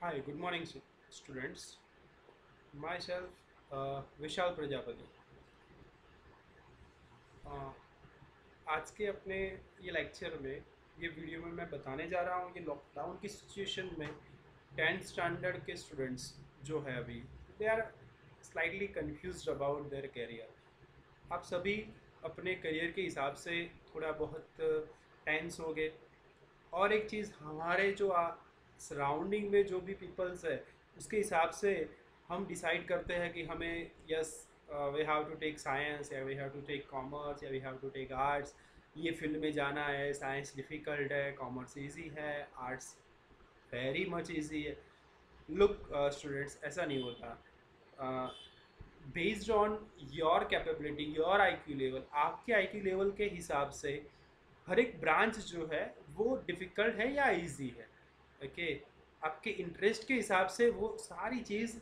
Hi, good morning, students. Myself, विशाल Prajapati. Uh, आज के अपने ये लेक्चर में ये वीडियो में मैं बताने जा रहा हूँ कि लॉकडाउन की सिचुएशन में 10th स्टैंडर्ड के स्टूडेंट्स जो है अभी they are slightly confused about their career. आप सभी अपने करियर के हिसाब से थोड़ा बहुत टेंस हो गए. और एक चीज़ हमारे जो सराउंडिंग में जो भी पीपल्स है उसके हिसाब से हम डिसाइड करते हैं कि हमें yes we have to take science या we have to take commerce या we have to take arts. ये फील्ड में जाना है. साइंस डिफ़िकल्ट है, कॉमर्स इजी है, आर्ट्स वेरी मच इजी है. लुक स्टूडेंट्स, ऐसा नहीं होता. Based on your capability, your IQ level, आपके आईक्यू लेवल के हिसाब से हर एक ब्रांच जो है वो डिफ़िकल्ट है या इजी है. ओके. आपके इंटरेस्ट के हिसाब से वो सारी चीज़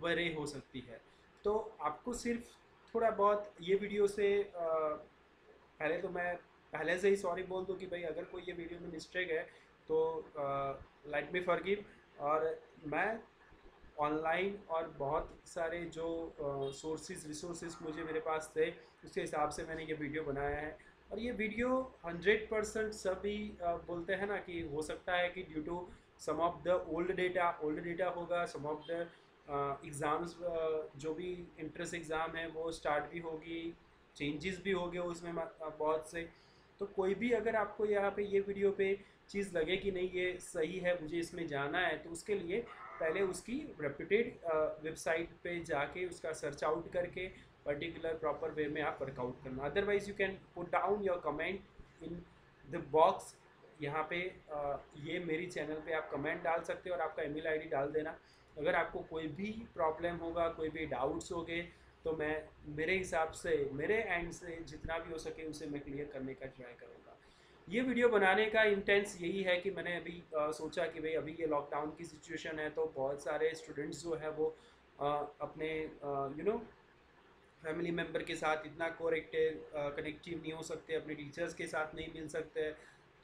वरे हो सकती है. तो आपको सिर्फ थोड़ा बहुत ये वीडियो से पहले तो मैं पहले से ही सॉरी बोल दूँ कि भाई अगर कोई ये वीडियो में मिस्टेक है तो लेट मी फॉरगिव. और मैं ऑनलाइन और बहुत सारे जो सोर्सेज रिसोर्सेज मुझे मेरे पास थे उसके हिसाब से मैंने ये वीडियो बनाया है. और ये वीडियो 100% सभी बोलते हैं ना कि हो सकता है कि due to some of the old data होगा. सम ऑफ द एग्ज़ाम्स जो भी इंट्रेंस एग्ज़ाम है वो स्टार्ट भी होगी, चेंजेस भी हो गए उसमें बहुत से. तो कोई भी अगर आपको यहाँ पे ये वीडियो पे चीज़ लगे कि नहीं ये सही है, मुझे इसमें जाना है, तो उसके लिए पहले उसकी रेप्यूटेड वेबसाइट पे जाके उसका सर्च आउट करके पर्टिकुलर प्रॉपर वे में आप वर्कआउट करना. Otherwise you can put down your comment in the box. यहाँ पे ये मेरी चैनल पे आप कमेंट डाल सकते हो और आपका ईमेल आईडी डाल देना. अगर आपको कोई भी प्रॉब्लम होगा, कोई भी डाउट्स होंगे, तो मैं मेरे हिसाब से मेरे एंड से जितना भी हो सके उसे मैं क्लियर करने का ट्राई करूँगा. ये वीडियो बनाने का इंटेंस यही है कि मैंने अभी सोचा कि भाई अभी ये लॉकडाउन की सिचुएशन है तो बहुत सारे स्टूडेंट्स जो है वो अपने फैमिली मेम्बर के साथ इतना कनेक्टिव नहीं हो सकते, अपने टीचर्स के साथ नहीं मिल सकते.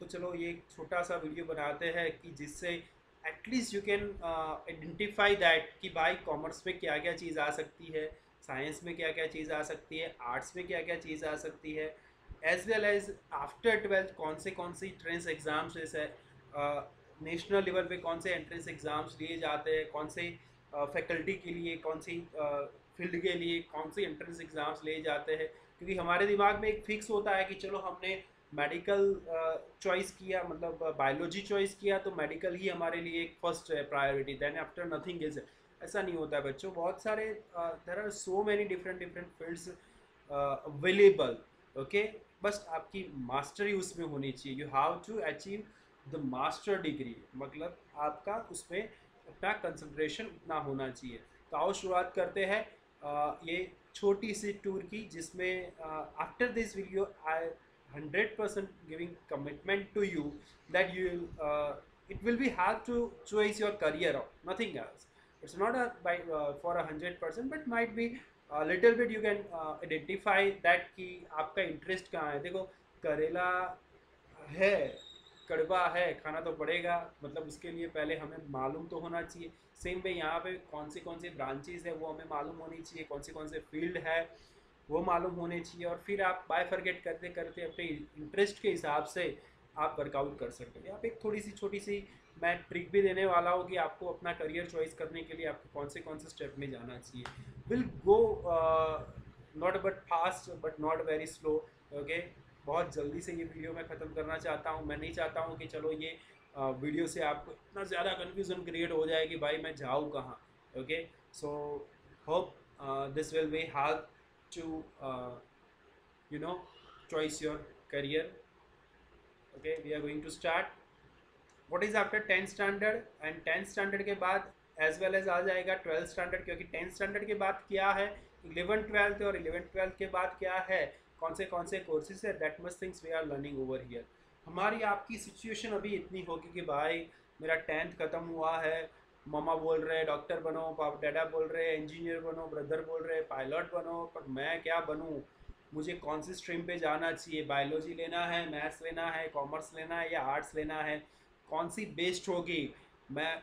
तो चलो ये एक छोटा सा वीडियो बनाते हैं कि जिससे at least you can identify that कि भाई कॉमर्स में क्या क्या चीज़ आ सकती है, साइंस में क्या क्या चीज़ आ सकती है, आर्ट्स में क्या क्या चीज़ आ सकती है, as well as after twelfth कौन सी एंट्रेंस एग्ज़ाम्स जैसे नेशनल लेवल पे कौन से एंट्रेंस एग्ज़ाम्स लिए जाते हैं, कौन से फैकल्टी के लिए, कौन सी फील्ड के लिए कौन से एंट्रेंस एग्ज़ाम्स लिए जाते हैं. क्योंकि हमारे दिमाग में एक फिक्स होता है कि चलो हमने मेडिकल चॉइस किया, मतलब बायोलॉजी चॉइस किया, तो मेडिकल ही हमारे लिए एक फर्स्ट है priority, then after nothing is. ऐसा नहीं होता है बच्चों. बहुत सारे there are so many different different fields available. Okay. बस आपकी मास्टरी उसमें होनी चाहिए. You have to achieve the master degree, मतलब आपका उसमें अपना कंसंट्रेशन उतना होना चाहिए. तो आओ शुरुआत करते हैं ये छोटी सी टूर की, जिसमें after this video I 100% giving commitment to you that you it will be hard to choose your career of nothing else. It's not a by for 100% but might be a little bit you can identify that कि आपका interest कहाँ है. देखो, करेला है, कड़वा है, खाना तो पड़ेगा, मतलब उसके लिए पहले हमें मालूम तो होना चाहिए. सेम वे यहाँ पे कौन सी ब्रांचेज है वो हमें मालूम होनी चाहिए, कौन से फील्ड है वो मालूम होने चाहिए. और फिर आप बाय फॉरगेट करते करते अपने इंटरेस्ट के हिसाब से आप वर्कआउट कर सकते हो. यहाँ पे एक थोड़ी सी छोटी सी मैं ट्रिक भी देने वाला हूँ कि आपको अपना करियर चॉइस करने के लिए आपको कौन से स्टेप में जाना चाहिए. Will go not but fast but not very slow. Okay. बहुत जल्दी से ये वीडियो मैं ख़त्म करना चाहता हूँ. मैं नहीं चाहता हूँ कि चलो ये वीडियो से आपको इतना ज़्यादा कन्फ्यूज़न क्रिएट हो जाए कि भाई मैं जाऊँ कहाँ. Okay. So hope this will be help to choice your career. Okay, we are going to start. What is after 10th standard, and 10th standard के बाद एज वेल एज आ जाएगा 12th स्टैंडर्ड, क्योंकि 10th स्टैंडर्ड के बाद क्या है 11th 12th, और 11th 12th के बाद क्या है, कौन से कोर्सेज है, that much things we are learning over here. हमारी आपकी सिचुएशन अभी इतनी होगी कि भाई मेरा 10th ख़त्म हुआ है, मामा बोल रहे हैं डॉक्टर बनो, पापा डैडा बोल रहे हैं इंजीनियर बनो, ब्रदर बोल रहे हैं पायलट बनो, पर मैं क्या बनूँ, मुझे कौन सी स्ट्रीम पे जाना चाहिए, बायोलॉजी लेना है, मैथ्स लेना है, कॉमर्स लेना है या आर्ट्स लेना है, कौन सी बेस्ड होगी. मैं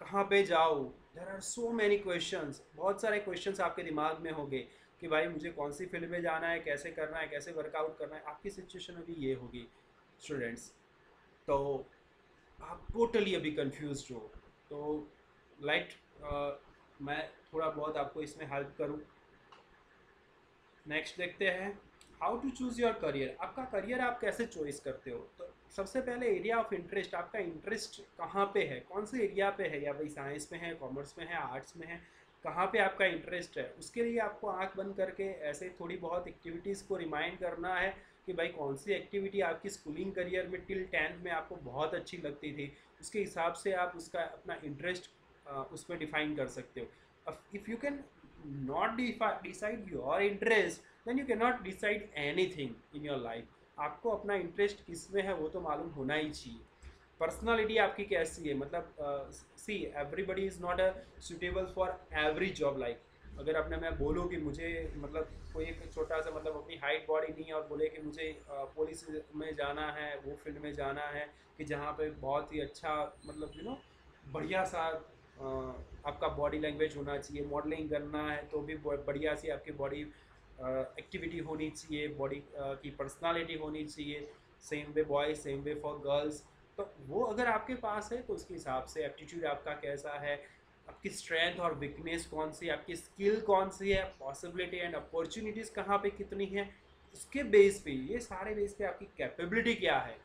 कहाँ पे जाओ, there are so many questions, बहुत सारे क्वेश्चंस आपके दिमाग में होंगे कि भाई मुझे कौन सी फील्ड में जाना है, कैसे करना है, कैसे वर्कआउट करना है। आपकी सिचुएशन अभी ये होगी स्टूडेंट्स, तो आप टोटली अभी कंफ्यूज हो। तो लाइट मैं थोड़ा बहुत आपको इसमें हेल्प करूँ। नेक्स्ट देखते हैं, how to choose your career. आपका करियर आप कैसे चॉइस करते हो? तो सबसे पहले एरिया ऑफ इंटरेस्ट, आपका इंटरेस्ट कहाँ पे है, कौन से एरिया पे है, या भाई साइंस में है, कॉमर्स में है, आर्ट्स में है, कहाँ पे आपका इंटरेस्ट है। उसके लिए आपको आंख बंद करके ऐसे थोड़ी बहुत एक्टिविटीज़ को रिमाइंड करना है कि भाई कौन सी एक्टिविटी आपकी स्कूलिंग करियर में टिल 10th में आपको बहुत अच्छी लगती थी, उसके हिसाब से आप उसका अपना इंटरेस्ट उसमें डिफाइन कर सकते हो। If you can not decide your interest, then you cannot decide anything in your life। आपको अपना इंटरेस्ट किस में है वो तो मालूम होना ही चाहिए। पर्सनालिटी आपकी कैसी है, मतलब see everybody is not a suitable for every job. Like अगर अपने मैं बोलूँ कि मुझे मतलब कोई एक छोटा सा मतलब अपनी हाइट बॉडी नहीं है और बोले कि मुझे पुलिस में जाना है, वो फील्ड में जाना है कि जहाँ पे बहुत ही अच्छा मतलब बढ़िया सा आपका बॉडी लैंग्वेज होना चाहिए, मॉडलिंग करना है तो भी बढ़िया सी आपकी बॉडी एक्टिविटी होनी चाहिए, बॉडी की पर्सनालिटी होनी चाहिए। Same way boys, same way for girls. तो वो अगर आपके पास है तो उसके हिसाब से एप्टीट्यूड आपका कैसा है, आपकी स्ट्रेंथ और वीकनेस कौन सी है, आपकी स्किल कौन सी है, पॉसिबिलिटी एंड अपॉर्चुनिटीज़ कहाँ पे कितनी है, उसके बेस पे, ये सारे बेस पे आपकी कैपेबिलिटी क्या है।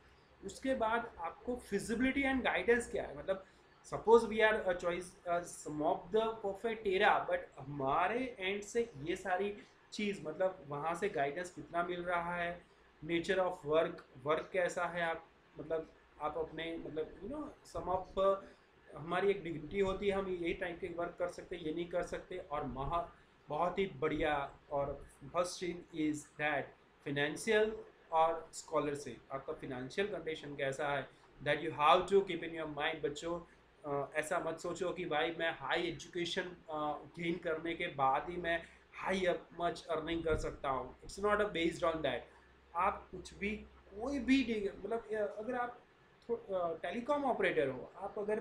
उसके बाद आपको फिजिबिलिटी एंड गाइडेंस क्या है। मतलब suppose we are choice some of the perfect era, but हमारे एंड से ये सारी चीज़ मतलब वहाँ से गाइडेंस कितना मिल रहा है, नेचर ऑफ वर्क, वर्क कैसा है, आप मतलब आप अपने मतलब सम ऑफ हमारी एक डिग्निटी होती है, हम यही टाइप के वर्क कर सकते, ये नहीं कर सकते। और बहुत ही बढ़िया और फर्स्ट चीज इज दैट फिनेंशियल और स्कॉलरशिप, आपका फिनेंशियल कंडीशन कैसा है, that you have to keep in your mind. बच्चों ऐसा मत सोचो कि भाई मैं हाई एजुकेशन गेन करने के बाद ही मैं हाई मच अर्निंग कर सकता हूँ। It's not a based on that. आप कुछ भी कोई भी मतलब अगर आप टेलीकॉम ऑपरेटर हो, आप अगर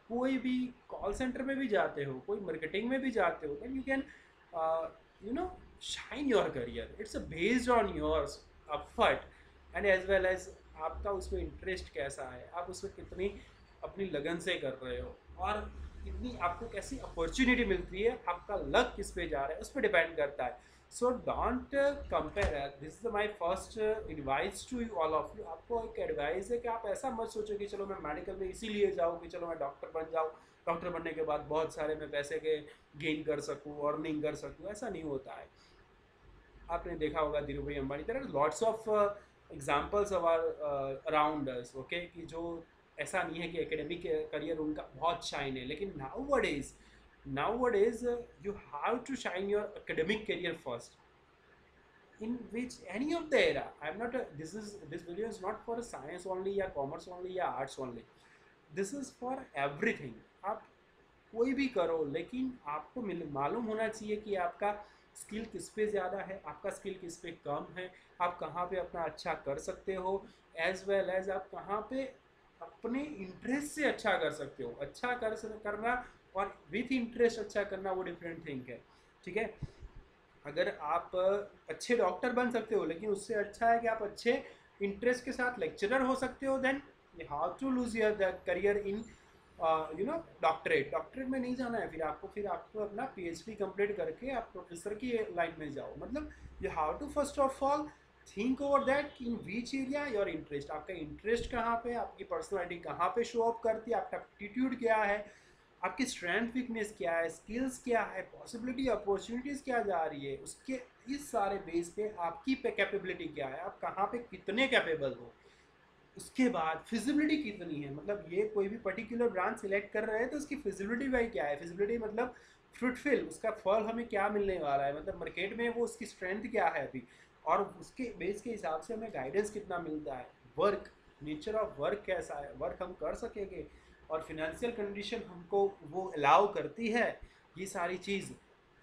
कोई भी कॉल सेंटर में भी जाते हो, कोई मार्केटिंग में भी जाते हो, then you can you know shine your career. It's based on yours effort and as well as आपका उसमें इंटरेस्ट कैसा है, आप उसमें कितनी अपनी लगन से कर रहे हो, और कितनी आपको कैसी अपॉर्चुनिटी मिलती है, आपका लक किस पे जा रहा है उस पर डिपेंड करता है। So don't compare, this is my first advice to you all of you. आपको एक एडवाइस है कि आप ऐसा मत सोचो कि चलो मैं मेडिकल में इसीलिए जाऊँ कि चलो मैं डॉक्टर बन जाऊँ, डॉक्टर बनने के बाद बहुत सारे मैं पैसे के गेन कर सकूँ, अर्निंग कर सकूँ। ऐसा नहीं होता है। आपने देखा होगा Dhirubhai Ambani, there are lots of examples our around us, okay, कि जो ऐसा नहीं है कि एकेडमिक करियर उनका बहुत शाइन है, लेकिन nowadays you have to shine your academic career first, in which any of the era, I'm not a, this video is not for science only या commerce only या arts only, this is for everything। आप कोई भी करो, लेकिन आपको मालूम होना चाहिए कि आपका स्किल किस पे ज़्यादा है, आपका स्किल किस पे कम है, आप कहाँ पे अपना अच्छा कर सकते हो, एज वेल एज आप कहाँ पे अपने इंटरेस्ट से अच्छा कर सकते हो। अच्छा करना और विथ इंटरेस्ट अच्छा करना वो डिफरेंट थिंग है, ठीक है। अगर आप अच्छे डॉक्टर बन सकते हो, लेकिन उससे अच्छा है कि आप अच्छे इंटरेस्ट के साथ लेक्चरर हो सकते हो, then you have to lose your career in doctorate में नहीं जाना है। फिर आपको अपना पीएचडी कंप्लीट करके आप प्रोफेसर की लाइन में जाओ। मतलब you have to first of all think over that in which area your interest, आपका इंटरेस्ट कहाँ पे, आपकी पर्सनैलिटी कहाँ पे शो अप करती है, आपका एप्टीट्यूड क्या है, आपकी स्ट्रेंथ वीकनेस क्या है, स्किल्स क्या है, पॉसिबिलिटी अपॉर्चुनिटीज़ क्या जा रही है, उसके इस सारे बेस पे आपकी कैपेबिलिटी क्या है, आप कहाँ पे कितने कैपेबल हो। उसके बाद फिजिबिलिटी कितनी है, मतलब ये कोई भी पर्टिकुलर ब्रांच सिलेक्ट कर रहे हैं तो उसकी फिजिबिलिटी भाई क्या है। फिजिबिलिटी मतलब फ्रूटफिल, उसका फल हमें क्या मिलने वाला है, मतलब मार्केट में वो उसकी स्ट्रेंथ क्या है अभी, और उसके बेस के हिसाब से हमें गाइडेंस कितना मिलता है। वर्क, नेचर ऑफ वर्क कैसा है, वर्क हम कर सकेंगे, और फिनेंशियल कंडीशन हमको वो अलाउ करती है। ये सारी चीज़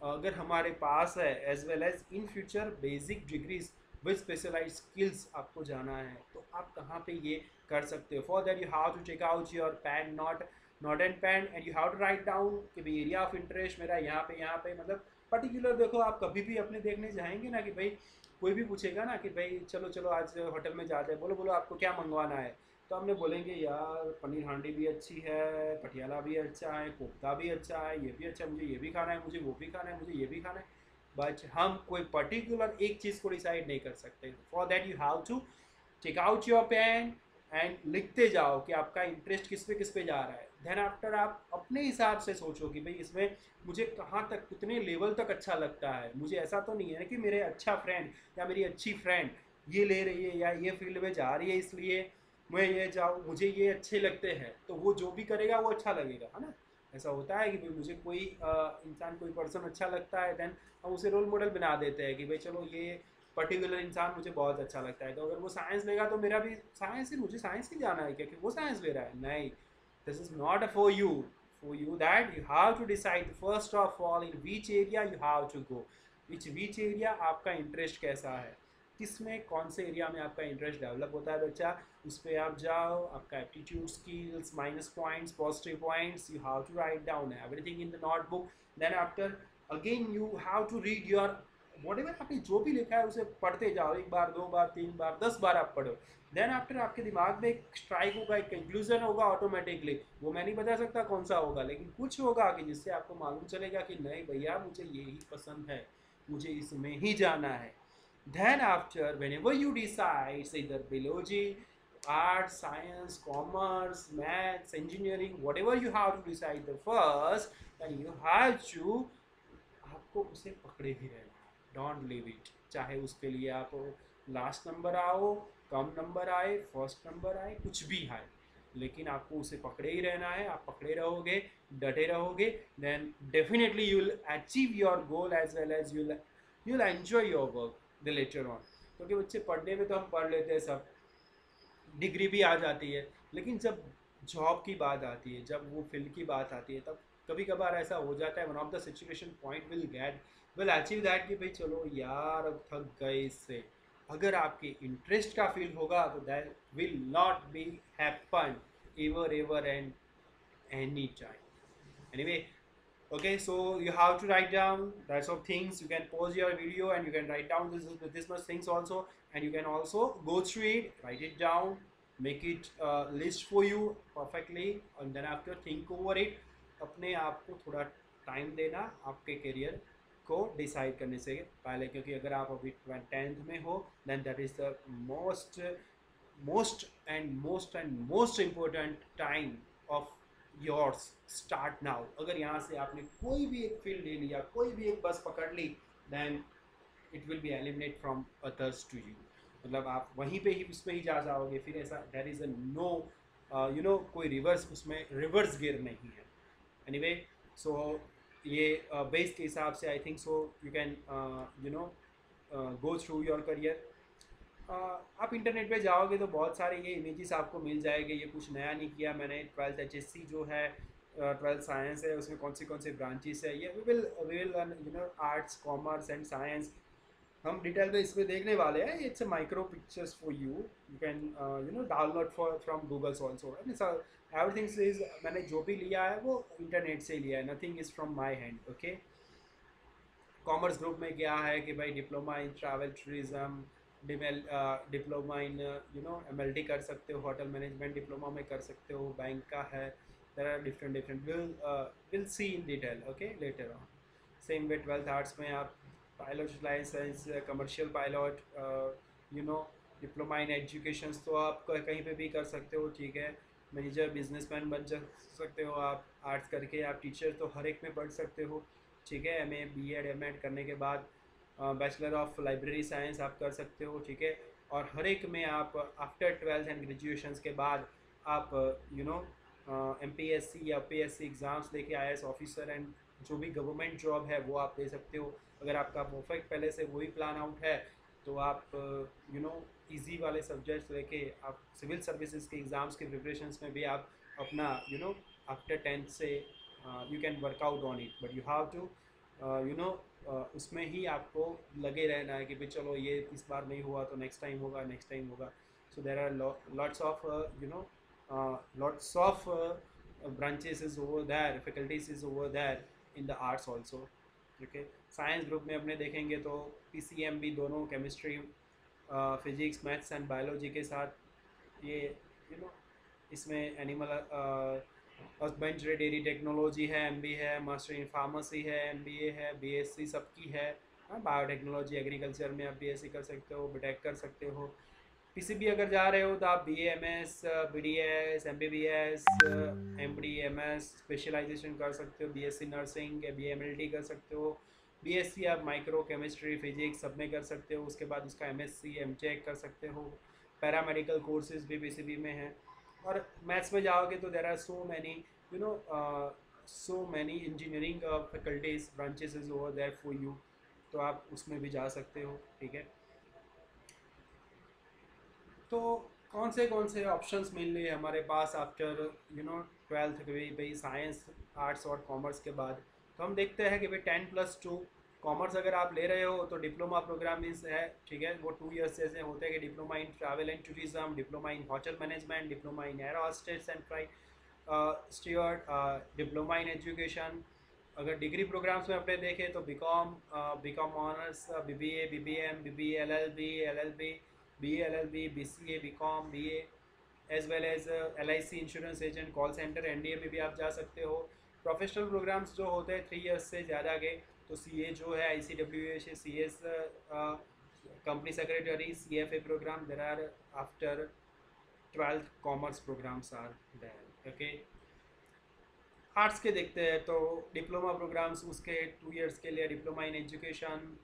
अगर हमारे पास है, as well as in future basic degrees with specialise skills आपको जाना है, तो आप कहाँ पे ये कर सकते हो। For that you have to take out your pen, not not and pen and you have to write down कि भाई एरिया ऑफ इंटरेस्ट मेरा यहाँ पे मतलब पर्टिकुलर। देखो आप कभी भी अपने देखने जाएंगे ना कि भाई कोई भी पूछेगा ना कि भाई चलो चलो आज होटल में जाते हैं, बोलो बोलो आपको क्या मंगवाना है, तो हमने बोलेंगे यार पनीर हांडी भी अच्छी है, पटियाला भी अच्छा है, कोफ्ता भी अच्छा है, ये भी अच्छा है, मुझे ये भी खाना है, मुझे वो भी खाना है, मुझे ये भी खाना है। बट हम कोई पर्टिकुलर एक चीज़ को डिसाइड नहीं कर सकते। For that you have to take out your pen and लिखते जाओ कि आपका इंटरेस्ट किस पे जा रहा है। देन आफ्टर आप अपने हिसाब से सोचो कि भाई इसमें मुझे कहाँ तक कितने लेवल तक अच्छा लगता है। मुझे ऐसा तो नहीं है ना कि मेरे अच्छा फ्रेंड या मेरी अच्छी फ्रेंड ये ले रही है या ये फील्ड में जा रही है इसलिए मैं ये जाऊँ, मुझे ये अच्छे लगते हैं तो वो जो भी करेगा वो अच्छा लगेगा, है ना। ऐसा होता है कि भाई मुझे कोई इंसान कोई पर्सन अच्छा लगता है, देन हम उसे रोल मॉडल बना देते हैं कि भाई चलो ये पर्टिकुलर इंसान मुझे बहुत अच्छा लगता है, तो अगर वो साइंस लेगा तो मेरा भी साइंस ही, मुझे साइंस ही जाना है क्या कि वो साइंस ले रहा है, नहीं। This is not for you. For you that you have to decide first of all in which area you have to go, which area आपका इंटरेस्ट कैसा है, किसमें कौन से एरिया में आपका इंटरेस्ट डेवलप होता है बच्चा, उस पर आप जाओ। आपका aptitude skills, minus points, positive points, you have to write down everything in the notebook. Then after again you have to read your whatever, आपने जो भी लिखा है उसे पढ़ते जाओ, एक बार, दो बार, तीन बार, 10 बार आप पढ़ो। देन आफ्टर आपके दिमाग में एक स्ट्राइक होगा, एक कंक्लूजन होगा ऑटोमेटिकली, वो मैं नहीं बता सकता कौन सा होगा, लेकिन कुछ होगा कि जिससे आपको मालूम चलेगा कि नहीं भैया मुझे यही पसंद है, मुझे इसमें ही जाना है। Then after, whenever you decide, it's either biology, arts, science, commerce, maths, engineering, whatever you have to decide the first, then you have to, आपको उसे पकड़े ही रहना है, डोंट लीव इट। चाहे उसके लिए आप लास्ट नंबर आओ, कम नंबर आए, फर्स्ट नंबर आए, कुछ भी आए, लेकिन आपको उसे पकड़े ही रहना है। आप पकड़े रहोगे, डटे रहोगे, then definitely you will achieve your goal as well as you will enjoy your work the later on. क्योंकि बच्चे पढ़ने में तो हम पढ़ लेते हैं सब, डिग्री भी आ जाती है, लेकिन जब जॉब की बात आती है, जब वो फील्ड की बात आती है, तब कभी कभार ऐसा हो जाता है one of the situation point will achieve that कि भाई चलो यार अब थक गए इससे। अगर आपके इंटरेस्ट का फील्ड होगा तो that will not be happen ever ever and any time. Anyway, okay, so you have to write down that's of things. You can pause your video and you can write down this much things also, and you can also go through it, write it down, make it list for you perfectly, and then after think over it। अपने आप को थोड़ा time देना आपके career को decide करने से पहले, क्योंकि अगर आप अभी 10th में हो then that is the most important time of yours. Start now. अगर यहाँ से आपने कोई भी एक फील्ड ले लिया, कोई भी एक बस पकड़ ली, then it will be eliminate from others to you. मतलब आप वहीं पे ही उसमें ही जा जाओगे, फिर ऐसा देयर इज़ अ नो कोई रिवर्स, उसमें रिवर्स गियर नहीं है। एनीवे, सो ये बेस के हिसाब से I think so you can go through your career. आप इंटरनेट पे जाओगे तो बहुत सारे ये इमेजेस आपको मिल जाएंगे, ये कुछ नया नहीं किया मैंने। 12th HSC जो है, 12th साइंस है, उसमें कौन से ब्रांचेस है, ये we will arts, commerce and science हम डिटेल में इसमें देखने वाले हैं। It's a micro pictures for you, you can download for from Googles also. Everything is, मैंने जो भी लिया है वो इंटरनेट से ही लिया है, nothing is from my hand. Okay, commerce group में क्या है कि भाई diploma in travel tourism, diploma in MLT कर सकते हो, होटल मैनेजमेंट डिप्लोमा में कर सकते हो, बैंक का है, there are different will see in detail okay later on. Same way 12th arts में आप pilot licence, commercial pilot, diploma in education तो आप कहीं पे भी कर सकते हो, ठीक है। मैनेजर, बिजनेसमैन बन सकते हो आप आर्ट्स करके। आप टीचर तो हर एक में पढ़ सकते हो, ठीक है। MA BEd MAd करने के बाद बैचलर ऑफ लाइब्रेरी साइंस आप कर सकते हो, ठीक है। और हर एक में आप आफ्टर 12th एंड ग्रेजुएशंस के बाद आप MPSC या PSC एग्ज़ाम्स देके IAS ऑफिसर एंड जो भी गवर्नमेंट जॉब है वो आप दे सकते हो। अगर आपका परफेक्ट पहले से वही प्लान आउट है तो आप इजी वाले सब्जेक्ट्स लेके आप सिविल सर्विसेज के एग्ज़ाम्स के प्रिपरेशंस में भी आप अपना आफ्टर 10th से you can work out on it, but you have to उसमें ही आपको लगे रहना है कि भाई चलो ये इस बार नहीं हुआ तो नेक्स्ट टाइम होगा, नेक्स्ट टाइम होगा। So there are lots of branches is over there, faculties is over there in the arts also. Okay, science group में अपने देखेंगे तो पीसीएम भी दोनों chemistry, physics, maths and biology के साथ ये यू नो इसमें एनिमल हस्बेंड्री, डेयरी टेक्नोलॉजी है, एमबी है, मास्टर इन फार्मेसी है, एमबीए है, बीएससी सबकी है। हाँ, बायोटेक्नोलॉजी एग्रीकल्चर में आप बीएससी कर सकते हो, बीटेक कर सकते हो। पीसीबी अगर जा रहे हो तो आप BAMS, BDS, MBBS, MD, MS specialisation कर सकते हो, बीएससी नर्सिंग या बीएमएलटी कर सकते हो। बीएससी आप माइक्रो केमिस्ट्री, फिजिक्स सब में कर सकते हो। उसके बाद उसका एमएससी, एमटेक कर सकते हो। पैरामेडिकल कोर्सेज भी पीसीबी में हैं। और मैथ्स में जाओगे तो there are so many you know so many engineering faculties branches is over there for you, तो आप उसमें भी जा सकते हो। ठीक है, तो कौन से ऑप्शंस मिल रहे हैं हमारे पास आफ्टर 12th के भाई साइंस, आर्ट्स और कॉमर्स के बाद। तो हम देखते हैं कि भाई 10+2 कॉमर्स अगर आप ले रहे हो तो डिप्लोमा प्रोग्राम इस है। ठीक है, वो 2 ईयर्स जैसे होते हैं कि diploma in travel and tourism, diploma in hotel management, diploma in air hostess and flight steward, diploma in education. अगर डिग्री प्रोग्राम्स में अपने देखें तो BCom, BCom honours, BBA, BBM, BBA, LLB, LLB, BA, LLB, BCA, BCom, BA, as well as LIC insurance agent, call centre, NDA में भी आप जा सकते हो। प्रोफेशनल प्रोग्राम्स जो होते हैं 3 ईयर्स से ज़्यादा के, तो CA जो है ICWA से CS, company secretary, CFA programme there are after 12th commerce programmes are there. Okay, arts के देखते हैं तो डिप्लोमा प्रोग्राम्स उसके 2 ईयर्स के लिए डिप्लोमा इन एजुकेशन,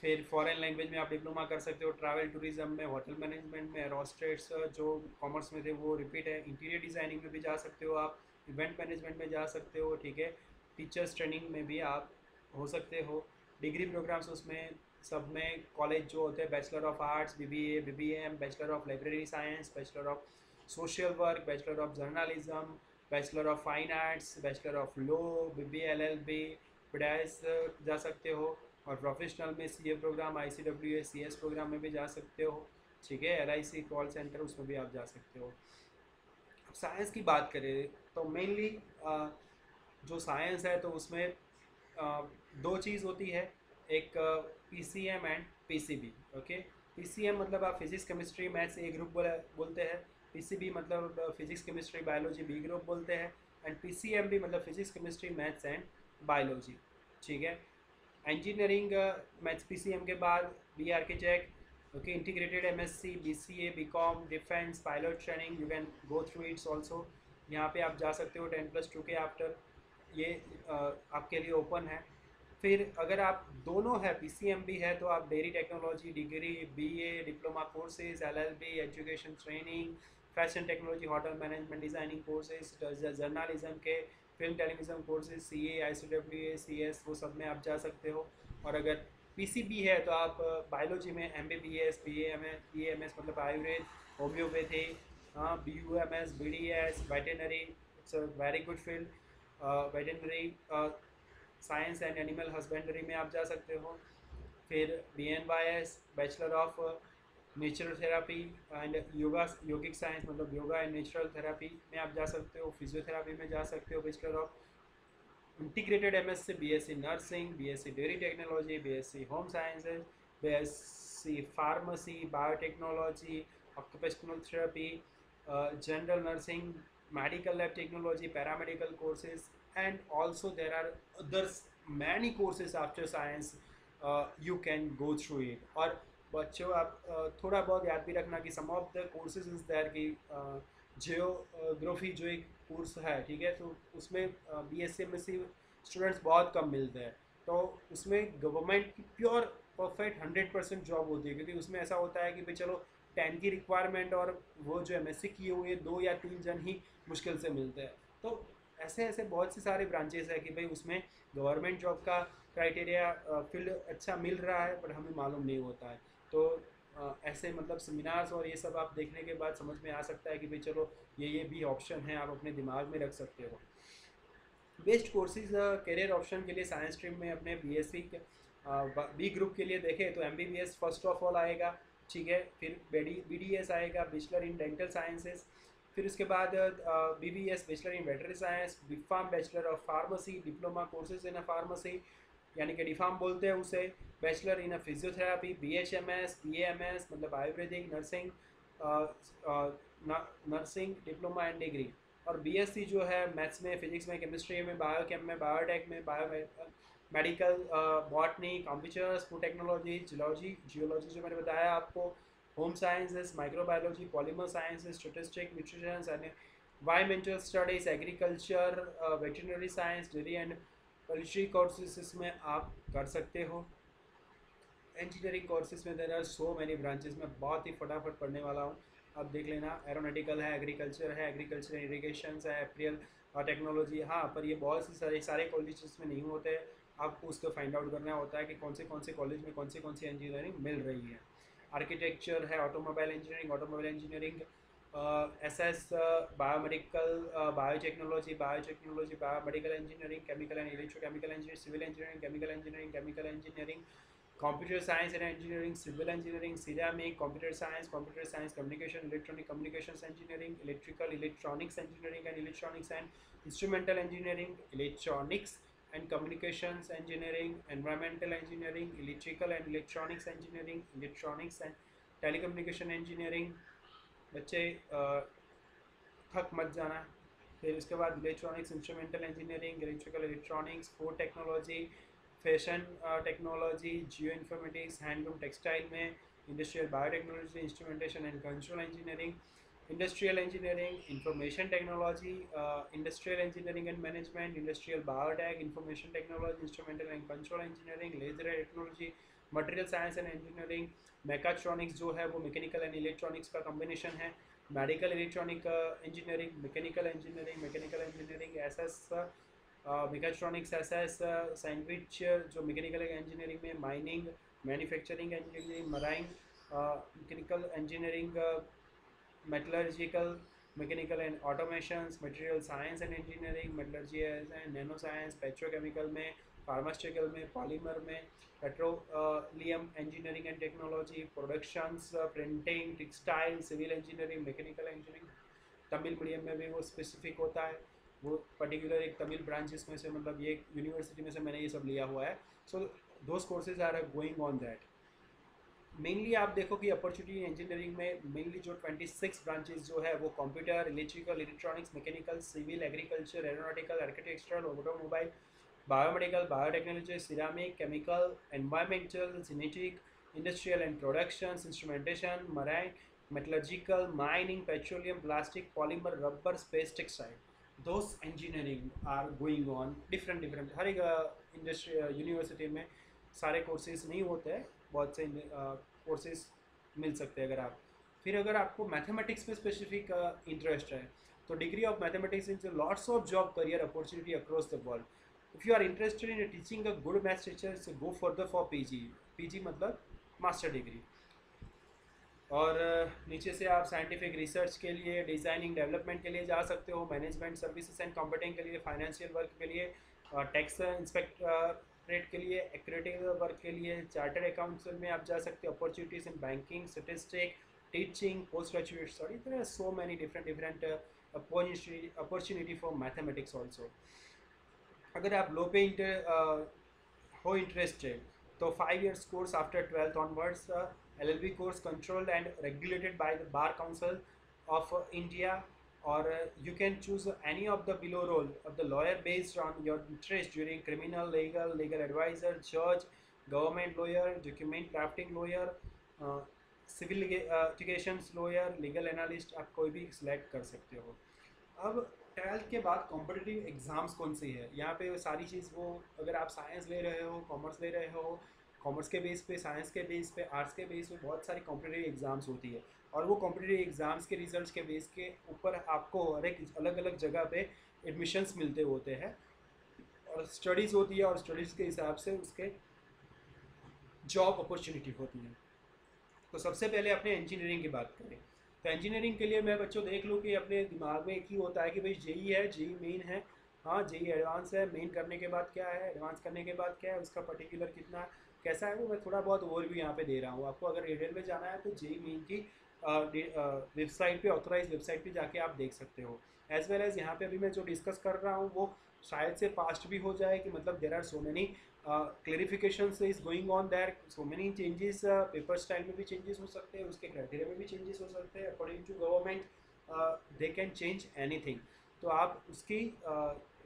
फिर फॉरेन लैंग्वेज में आप डिप्लोमा कर सकते हो, ट्रैवल टूरिज्म में, होटल मैनेजमेंट में, एरोस्टेट्स जो कॉमर्स में थे वो रिपीट है, इंटीरियर डिज़ाइनिंग में भी जा सकते हो आप, इवेंट मैनेजमेंट में जा सकते हो। ठीक है, टीचर्स ट्रेनिंग में भी आप हो सकते हो। डिग्री प्रोग्राम्स उसमें सब में कॉलेज जो होते हैं bachelor of arts, BBA, BBM, bachelor of library science, bachelor of social work, bachelor of journalism, bachelor of fine arts, bachelor of law, BBA, LLB, BDAS जा सकते हो। और प्रोफेशनल में CA programme, ICWA, CS programme में भी जा सकते हो। ठीक है, LIC कॉल सेंटर उसमें भी आप जा सकते हो। साइंस की बात करें तो मेनली जो साइंस है तो उसमें 2 चीज़ होती है, एक PCM एंड PCB। ओके, PCM मतलब आप physics, chemistry, maths A group बोलते हैं। PCB मतलब physics, chemistry, biology B group बोलते हैं। एंड PCMB मतलब physics, chemistry, maths and biology. ठीक है, इंजीनियरिंग मैथ्स PCM के बाद B architect, okay, integrated MSc, BCA, BCom, defence, pilot training, you can go through its also. यहाँ पे आप जा सकते हो 10+2 के आफ्टर, ये आपके लिए ओपन है। फिर अगर आप दोनों है PCM भी है तो आप dairy technology degree, BA, diploma courses, LLB, education training, fashion technology, hotel management, designing courses, journalism के, film television courses, CA, ICWA, CS वो सब में आप जा सकते हो। और अगर PCB है तो आप बायोलॉजी में MBBS, BAMS मतलब Ayurveda, homeopathy, BUMS, BDS, veterinary, it's a very good field. Veterinary science and animal husbandry में आप जा सकते हो। फिर BNYS, bachelor of natural therapy and yoga, yogic science मतलब योगा एंड नेचुरल थेरापी में आप जा सकते हो। फिजियोथेरापी में जा सकते हो, bachelor of integrated MSc, BSc nursing, BSc dairy technology, BSc home sciences, BSc pharmacy, biotechnology, occupational therapy, general nursing, medical lab technology, paramedical courses, and also there are others many courses after science, you can go through it। और बच्चों आप थोड़ा बहुत याद भी रखना कि some of the courses is there कि जियोग्राफी जो एक कोर्स है, ठीक है, तो उसमें BSc MSc स्टूडेंट्स बहुत कम मिलते हैं। तो उसमें गवर्नमेंट की प्योर परफेक्ट 100% जॉब होती है, क्योंकि उसमें ऐसा होता है कि भाई चलो 10 की रिक्वायरमेंट और वो जो MSc किए हुए 2 या 3 जन ही मुश्किल से मिलते हैं। तो ऐसे ऐसे बहुत से सारे ब्रांचेस है कि भाई उसमें गवर्नमेंट जॉब का क्राइटेरिया फील्ड अच्छा मिल रहा है पर हमें मालूम नहीं होता है। तो ऐसे मतलब सेमिनार्स और ये सब आप देखने के बाद समझ में आ सकता है कि भाई चलो ये भी ऑप्शन है, आप अपने दिमाग में रख सकते हो। बेस्ट कोर्सेज करियर ऑप्शन के लिए साइंस स्ट्रीम में अपने BSc B ग्रुप के लिए देखें तो MBBS फर्स्ट ऑफ ऑल आएगा। ठीक है, फिर BDS आएगा, बैचलर इन डेंटल साइंसेज, फिर उसके बाद BBS bachelor in veterinary science, B pharm bachelor of pharmacy, diploma courses in pharmacy यानी कि डिफार्म बोलते हैं उसे, bachelor in physiotherapy, BHMS, BAMS मतलब Ayurvedic nursing, nursing diploma and degree, और BSc जो है मैथ्स में, फिजिक्स में, केमिस्ट्री में, बायोकेम में, बायोटेक में, medical, botany, computers, food technology, geology जो मैंने बताया आपको, home sciences, microbiology, polymer sciences, statistics, nutrition and environmental studies, agriculture, veterinary science, dairy and poultry courses इसमें आप कर सकते हो। इंजीनियरिंग कोर्सेज में there are so many branches, में बहुत ही फटाफट पढ़ने वाला हूँ, आप देख लेना। एरोनॉटिकल है, एग्रीकल्चर है, एग्रीकल्चर इरिगेशन है, एप्रियल टेक्नोलॉजी, हाँ पर ये बहुत से सारे कॉलेजेस में नहीं होते, आपको उसको फाइंड आउट करना होता है कि कौन से कॉलेज में कौन सी इंजीनियरिंग मिल रही है। आर्किटेक्चर है, automobile engineering, SS, biomedical, biotechnology, biomedical engineering, chemical and electrochemical engineering, civil engineering, chemical engineering, computer science and engineering, civil engineering, ceramic, computer science, communication, electronic communications engineering, electronics engineering and instrumental engineering, electronics and communications engineering, environmental engineering, electrical and electronics engineering, electronics and telecommunication engineering. बच्चे थक मत जाना। फिर उसके बाद electronics, instrumental engineering, electrical electronics, food technology, fashion technology, geo informatics, handloom textile में, industrial biotechnology, instrumentation and control engineering, industrial engineering, information technology, industrial engineering and management, industrial biotech, information technology, instrumental and control engineering, laser technology, material science and engineering, mechatronics जो है वो mechanical and electronics का combination है, medical electronic engineering, mechanical engineering, SS, mechatronics, SS, sandwich जो mechanical engineering में, mining, manufacturing engineering, marine mechanical engineering, metallurgical, mechanical and automations, material science and engineering, metallurgy and nano science, petrochemical में, pharmaceutical में, polymer में, petroleum engineering and technology, productions, printing, textile, civil engineering, mechanical engineering. Tamil medium में भी वो specific होता है, वो particular एक तमिल ब्रांचेस में से, मतलब ये यूनिवर्सिटी में से मैंने ये सब लिया हुआ है। So those courses are going on that. Mainly आप देखो कि अपॉर्चुनिटी इंजीनियरिंग में मेनली जो 26 ब्रांचेस जो है वो computer, electrical, electronics, mechanical, civil, agriculture, aeronautical, architectural, automobile, biomedical, biotechnology, ceramic, chemical, environmental, genetic, industrial and productions, instrumentation, marine, metallurgical, mining, petroleum, plastic, polymer, rubber, space, textile, those engineering are going on different. हर एक industry university में सारे courses नहीं होते हैं, बहुत से courses मिल सकते हैं अगर आप। फिर अगर आपको मैथमेटिक्स में स्पेसिफिक इंटरेस्ट है तो degree of mathematics in lots of job career opportunity across the world. If you are interested in teaching a good maths teacher so go further for PG मतलब मास्टर डिग्री। और नीचे से आप scientific research के लिए, designing development के लिए जा सकते हो, मैनेजमेंट सर्विसेज एंड कंप्यूटिंग के लिए, फाइनेंशियल वर्क के लिए, टैक्स इंस्पेक्टरेट के लिए, एक्रेडिटिव वर्क के लिए, चार्टर्ड अकाउंटेंट में आप जा सकते हो, opportunities in banking, statistic, teaching, post graduate study, there are so many different opportunity for mathematics also. अगर आप लो पे हो इंटरेस्टेड तो 5 years course after 12th onwards, LLB course controlled and regulated by the Bar Council of India, or you can choose any of the below role of the lawyer based on your interest during criminal, legal advisor, judge, government lawyer, document drafting lawyer, civil litigations lawyer, legal analyst, आप कोई भी select कर सकते हो। अब 12th के बाद competitive exams कौन सी है, यहाँ पे सारी चीज़ वो, अगर आप साइंस ले रहे हो, कॉमर्स ले रहे हो, कॉमर्स के बेस पे, साइंस के बेस पे, आर्ट्स के बेस पे बहुत सारी कॉम्पिटिटिव एग्ज़ाम्स होती है, और वो कॉम्पिटिटिव एग्ज़ाम्स के रिजल्ट्स के बेस के ऊपर आपको हर एक अलग अलग जगह पे एडमिशन्स मिलते होते हैं, और स्टडीज़ होती है, और स्टडीज़ के हिसाब से उसके जॉब अपॉर्चुनिटी होती है। तो सबसे पहले अपने इंजीनियरिंग की बात करें तो इंजीनियरिंग के लिए मैं बच्चों देख लूँ कि अपने दिमाग में एक ही होता है कि भाई जेई है, जेई मेन है, हाँ जेई एडवांस है, मेन करने के बाद क्या है, एडवांस करने के बाद क्या है, उसका पर्टिकुलर कितना कैसा है, वो मैं थोड़ा बहुत ओवरव्यू यहाँ पे दे रहा हूँ आपको। अगर डिटेल में जाना है तो जेई मेन की वेबसाइट पे, ऑथोराइज वेबसाइट पे जाके आप देख सकते हो। एज वेल एज यहाँ पे अभी मैं जो डिस्कस कर रहा हूँ वो शायद से पास्ट भी हो जाए, कि मतलब there are so many clarification is going on there, so many changes, paper style में भी चेंजेस हो सकते हैं, उसके क्राइटेरिया में भी चेंजेस हो सकते हैं, according to government they can change anything. तो आप उसकी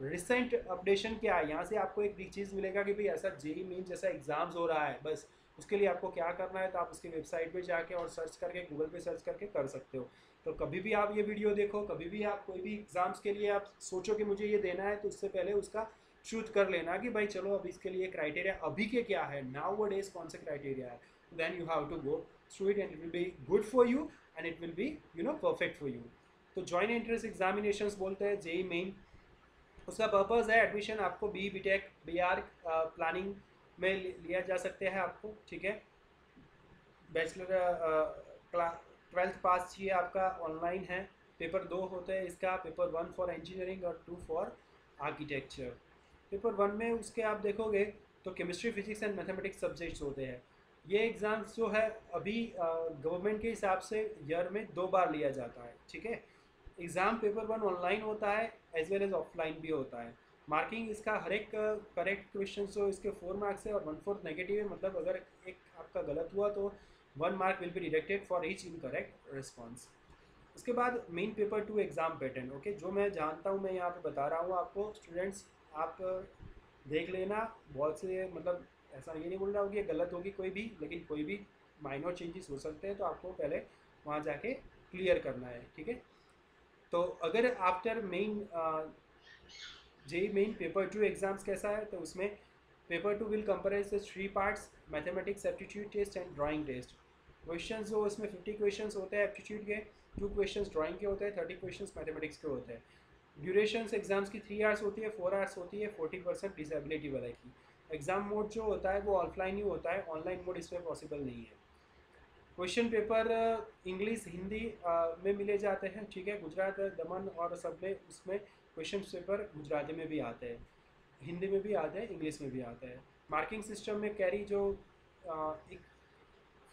रिसेंट अपडेशन क्या है, यहाँ से आपको एक चीज़ मिलेगा कि भाई ऐसा जेई मेन जैसा एग्जाम्स हो रहा है, बस उसके लिए आपको क्या करना है, तो आप उसकी वेबसाइट पे जाके और सर्च करके, गूगल पे सर्च करके कर सकते हो। तो कभी भी आप ये वीडियो देखो, कभी भी आप कोई भी एग्ज़ाम्स के लिए आप सोचो कि मुझे ये देना है, तो उससे पहले उसका शूट कर लेना कि भाई चलो अब इसके लिए क्राइटेरिया अभी के क्या है, नाउ वो डेज कौन से क्राइटेरिया है, then you have to go through it and it will be good for you and it will be perfect for you. तो जॉइंट एंट्रेंस एग्जामिनेशंस बोलते हैं जेई मेन। उसका पर्पज़ है एडमिशन आपको B tech B arch planning में लिया जा सकते हैं आपको, ठीक है। बैचलर ट्वेल्थ पास चाहिए आपका, ऑनलाइन है। पेपर 2 होते हैं इसका, पेपर 1 फॉर इंजीनियरिंग और 2 फॉर आर्किटेक्चर। पेपर 1 में उसके आप देखोगे तो chemistry, physics and mathematics subjects होते हैं। ये एग्ज़ाम्स जो है अभी गवर्नमेंट के हिसाब से ईयर में 2 बार लिया जाता है, ठीक है। एग्ज़ाम पेपर 1 ऑनलाइन होता है एज वेल एज ऑफलाइन भी होता है। मार्किंग इसका हर एक करेक्ट क्वेश्चन जो इसके 4 मार्क्स है और 1/4 नेगेटिव है, मतलब अगर एक आपका गलत हुआ तो 1 mark will be deducted for each incorrect response. उसके बाद main paper 2 exam pattern, okay, जो मैं जानता हूँ मैं यहाँ पे बता रहा हूँ आपको। स्टूडेंट्स आप देख लेना, बहुत से मतलब ऐसा ये नहीं बोल रहा हूँ कि ये गलत होगी कोई भी, लेकिन कोई भी माइनर चेंजेस हो सकते हैं, तो आपको पहले वहाँ जाके क्लियर करना है, ठीक है। तो अगर after main JEE main paper 2 exams कैसा है, तो उसमें paper 2 will comprise 3 parts, mathematics aptitude test and drawing test. Questions जो उसमें 50 क्वेश्चंस होते हैं एप्टीट्यूड के, 2 क्वेश्चंस ड्राइंग के होते हैं, 30 क्वेश्चंस मैथमेटिक्स के होते हैं। ड्यूरेशंस एग्जाम्स की 3 आवर्स होती है, 4 आवर्स होती है, 40% डिसेबिलिटी वाले की। एग्जाम मोड जो होता है वो ऑफलाइन ही होता है, ऑनलाइन मोड इसमें पॉसिबल नहीं है। क्वेश्चन पेपर इंग्लिश हिंदी में मिले जाते हैं, ठीक है। गुजरात दमन और सब में उसमें क्वेश्चन पेपर गुजराती में भी आते हैं, हिंदी में भी आते हैं, इंग्लिश में भी आते हैं। मार्किंग सिस्टम में कैरी जो एक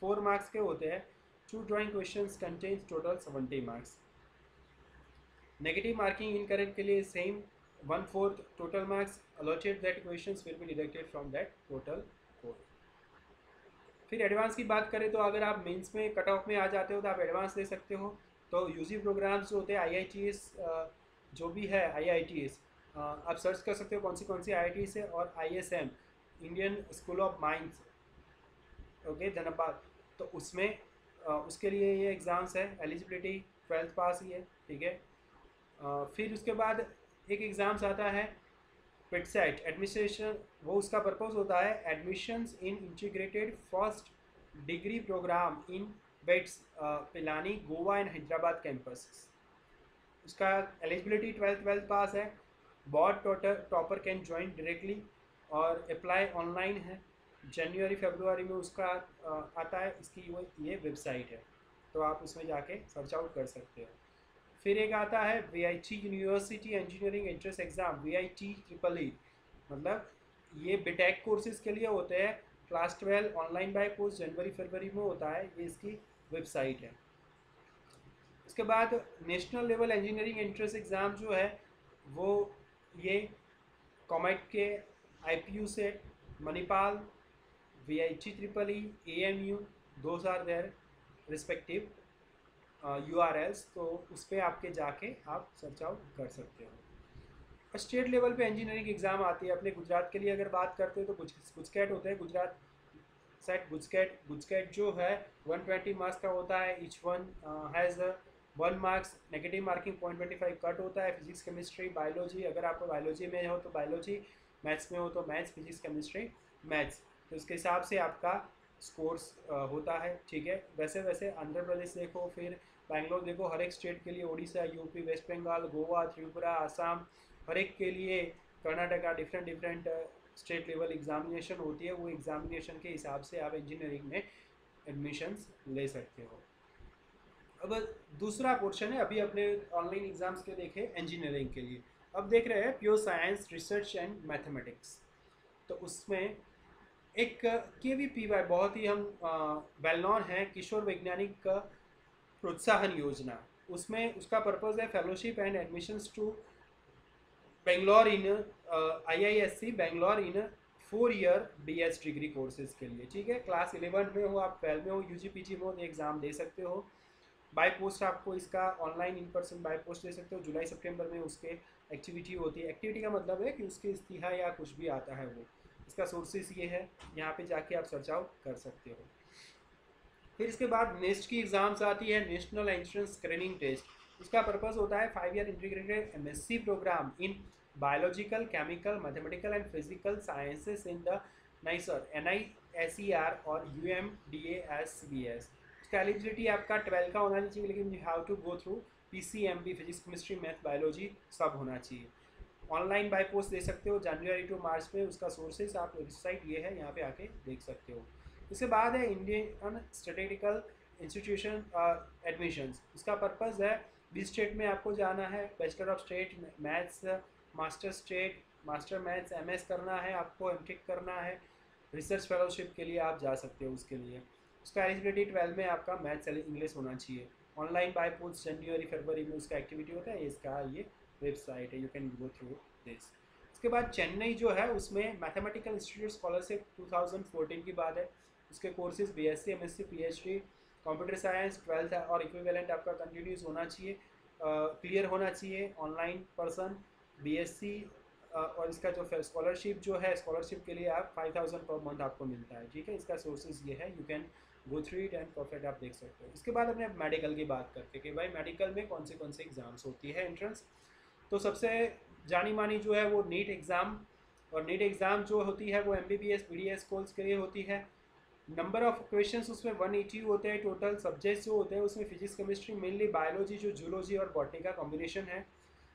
4 मार्क्स के होते हैं, 2 drawing question contains total 70 marks. Negative marking incorrect के लिए same 1/4 total marks allotted, that questions will be deducted from that total score. फिर एडवांस की बात करें तो अगर आप मेंस में कट ऑफ में आ जाते हो तो आप एडवांस ले सकते हो। तो यूजी प्रोग्राम्स जो होते हैं आईआईटीएस, जो भी है आईआईटीएस, आप सर्च कर सकते हो कौन सी आईआईटीएस है, और ISM Indian school of mines, okay, Dhanbad. तो उसमें उसके लिए ये एग्ज़ाम्स है, एलिजिबिलिटी 12th पास ही है, ठीक है। फिर उसके बाद एक एग्ज़ाम्स आता है पेटसेट एडमिनिस्ट्रेशन, वो उसका पर्पज़ होता है admissions in integrated first degree programme in BITS Pilani Goa and Hyderabad campus. उसका एलिजिबिलिटी 12th पास है। But topper can join directly और अप्लाई ऑनलाइन है। जनवरी फरवरी में उसका आता है, इसकी वो ये वेबसाइट है, तो आप उसमें जाके सर्च आउट कर सकते हो। फिर एक आता है VIT university engineering entrance exam, VIT triple E, मतलब ये बीटेक कोर्सेज के लिए होते हैं। क्लास 12 ऑनलाइन बाय कोर्स जनवरी फरवरी में होता है, ये इसकी वेबसाइट है। उसके बाद national level engineering entrance exam जो है वो ये कॉमेट के, आईपीयू से, Manipal, VIT triple E, AMU, those are their respective URLs, तो उस पर आपके जाके आप सर्च आउट कर सकते हो। स्टेट लेवल पे इंजीनियरिंग एग्ज़ाम आती है अपने गुजरात के लिए, अगर बात करते हो तो गुजकैट होते हैं, गुजरात सेट गुजकैट जो है 120 मार्क्स का होता है। Each one has 1 marks, negative marking 0.25 cut होता है। फिजिक्स केमिस्ट्री बायोलॉजी, अगर आपको बायोलॉजी में हो तो बायोलॉजी, मैथ्स में हो तो मैथ्स, फिजिक्स केमिस्ट्री मैथ्स, तो इसके हिसाब से आपका स्कोर्स होता है, ठीक है। वैसे वैसे आंध्र प्रदेश देखो, फिर बैंगलोर देखो, हर एक स्टेट के लिए, उड़ीसा, यूपी, वेस्ट बंगाल, गोवा, त्रिपुरा, आसाम, हर एक के लिए, Karnataka, different state level examination होती है। वो एग्जामिनेशन के हिसाब से आप इंजीनियरिंग में एडमिशन्स ले सकते हो। अब दूसरा पोर्शन है, अभी अपने ऑनलाइन एग्जाम्स के देखे इंजीनियरिंग के लिए, अब देख रहे हैं pure science, research and mathematics. तो उसमें एक KVPY बहुत ही हम वेल नॉन है, किशोर वैज्ञानिक प्रोत्साहन योजना, उसमें उसका पर्पज़ है fellowship and admissions to Bangalore in IISc Bangalore in 4 year BS degree courses के लिए। ठीक है, क्लास 11 में हो आप, 12 में हो, UG PG में हो, तो एग्ज़ाम दे सकते हो। बाय पोस्ट आपको इसका online in person by post दे सकते हो। जुलाई सितंबर में उसके एक्टिविटी होती है। एक्टिविटी का मतलब है कि उसके इस्तीहा या कुछ भी आता है वो। इसका सोर्सेस ये है, यहाँ पे जाके आप सर्च आउट कर सकते हो। फिर इसके बाद नेक्स्ट की एग्ज़ाम्स आती है, नेशनल एंट्रेंस स्क्रीनिंग टेस्ट। इसका पर्पस होता है 5 year integrated MSc programme in biological, chemical, mathematical and physical sciences in the NISER NISER और UMDASBS। इसका एलिजिबिलिटी आपका 12 का होना चाहिए, लेकिन you have to go through PCMB physics, chemistry, math, biology सब होना चाहिए। ऑनलाइन बाय पोस्ट दे सकते हो जनवरी टू मार्च में। उसका सोर्सेज आप वेबसाइट ये है, यहाँ पे आके देख सकते हो। इसके बाद है इंडियन स्टैटिस्टिकल इंस्टीट्यूशन एडमिशन्स। इसका पर्पज़ है 20 स्टेट में आपको जाना है, bachelor of state maths, master state, master maths MS करना है आपको, MTech करना है। रिसर्च फेलोशिप के लिए आप जा सकते हो उसके लिए। उसका एलिजिबिलिटी 12 में आपका मैथ्स इंग्लिश होना चाहिए। ऑनलाइन बाय पोस्ट जनवरी फरवरी में उसका एक्टिविटी होता है। इसका ये वेबसाइट है, you can go through this. इसके बाद चेन्नई जो है उसमें मैथमेटिकल इंस्टीट्यूट स्कॉलरशिप 2014 की बात है। उसके courses BSc MSc PhD, computer science 12th और इक्विवेलेंट आपका कंटिन्यूस होना चाहिए, क्लियर होना चाहिए। ऑनलाइन पर्सन BSc और इसका जो स्कॉलरशिप जो है, स्कॉलरशिप के लिए आप 5000 पर मंथ आपको मिलता है। ठीक है, इसका सोर्सेज ये है, you can go through it and perfect आप देख सकते हो। इसके बाद अपने मेडिकल की बात करते हैं कि भाई मेडिकल में कौन से एग्ज़ाम्स होती है एंट्रेंस। तो सबसे जानी मानी जो है वो नीट एग्ज़ाम, और नीट एग्ज़ाम जो होती है वो MBBS BDS कोर्स के लिए होती है। नंबर ऑफ क्वेश्चंस उसमें 180 होते हैं। टोटल सब्जेक्ट्स जो होते हैं उसमें फिजिक्स, केमिस्ट्री, मेनली बायोलॉजी जो जूलॉजी और बॉटनी का कॉम्बिनेशन है।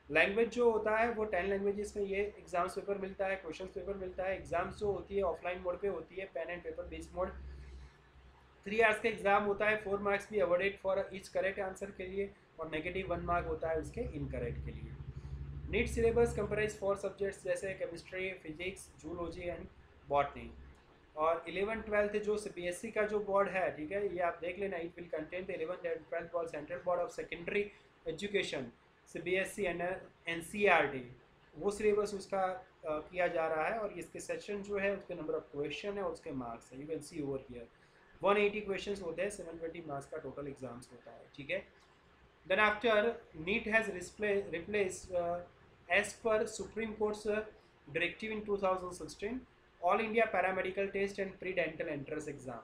लैंग्वेज जो होता है वो 10 लैंग्वेजेस में ये एग्जाम्स पेपर मिलता है, क्वेश्चन पेपर मिलता है। एग्जाम्स जो होती है ऑफलाइन मोड पे होती है, pen and paper based mode. 3 hours का एग्जाम होता है, 4 मार्क्स भी awarded for each correct answer के लिए, और नेगेटिव 1 मार्क होता है उसके इनकरेक्ट के लिए। नीट सिलेबस कंप्राइज 4 सब्जेक्ट्स जैसे chemistry, physics, zoology and botany. और 11th-12th जो CBSE का जो बोर्ड है, ठीक है, ये आप देख लेना, it will contain the 11th and 12th board, central board of secondary education CBSE and NCERT। वो सिलेबस उसका किया जा रहा है। और इसके सेक्शन जो है उसके नंबर ऑफ क्वेश्चन है और उसके मार्क्स है, you can see over here 180 question होते हैं, 720 मार्क्स का टोटल एग्जाम्स होता है। ठीक है, then after NEET has replace as पर supreme court's directive in 2016 all India paramedical test and pre dental entrance exam